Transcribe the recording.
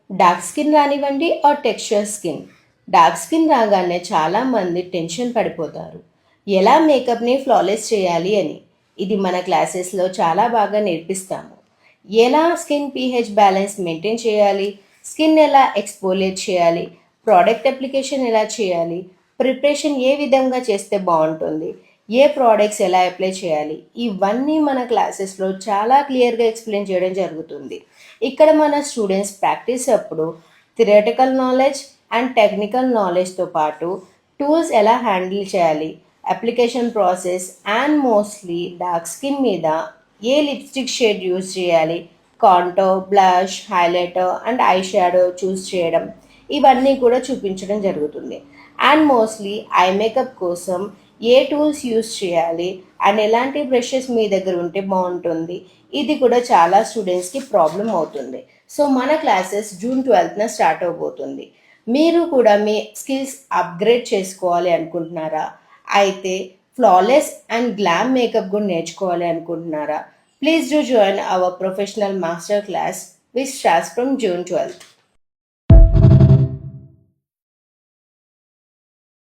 Dark skin రానివ్వండి or texture skin. Dark skin రాగానే చాలామంది టెన్షన్ పడిపోతారు. ఎలా మేకప్ని ఫ్లాలెస్ చేయాలి అని. ఇది మన క్లాసెస్లో చాలా బాగా నేర్పిస్తాము. ఎలా స్కిన్ పీహెచ్ బ్యాలెన్స్ మెయింటైన్ చేయాలి, స్కిన్ ఎలా ఎక్స్పోలియేట్ చేయాలి, ప్రోడక్ట్ అప్లికేషన్ ఎలా చేయాలి, ప్రిపరేషన్ ఏ విధంగా చేస్తే బాగుంటుంది, ఏ ప్రోడక్ట్స్ ఎలా అప్లై చేయాలి, ఇవన్నీ మన క్లాసెస్లో చాలా క్లియర్గా ఎక్స్ప్లెయిన్ చేయడం జరుగుతుంది. ఇక్కడ మన స్టూడెంట్స్ ప్రాక్టీస్ అప్పుడు థియరిటికల్ నాలెడ్జ్ అండ్ టెక్నికల్ నాలెడ్జ్తో పాటు టూల్స్ ఎలా హ్యాండిల్ చేయాలి, application process and mostly dark skin మీద ఏ లిప్స్టిక్ షేడ్ యూజ్ చేయాలి, contour, blush, highlighter and eye shadow choose చేయడం, ఇవన్నీ కూడా చూపించడం జరుగుతుంది. అండ్ మోస్ట్లీ ఐ మేకప్ కోసం ఏ టూల్స్ యూస్ చేయాలి అండ్ ఎలాంటి బ్రషెస్ మీ దగ్గర ఉంటే బాగుంటుంది, ఇది కూడా చాలా స్టూడెంట్స్కి ప్రాబ్లం అవుతుంది. సో మన క్లాసెస్ జూన్ 12న స్టార్ట్ అవబోతుంది. మీరు కూడా మీ స్కిల్స్ అప్గ్రేడ్ చేసుకోవాలి అనుకుంటున్నారా? అయితే ఫ్లాలెస్ అండ్ గ్లామ్ మేకప్ కూడా నేర్చుకోవాలి అనుకుంటున్నారా? Please do join hour professional master class which starts from June 12th.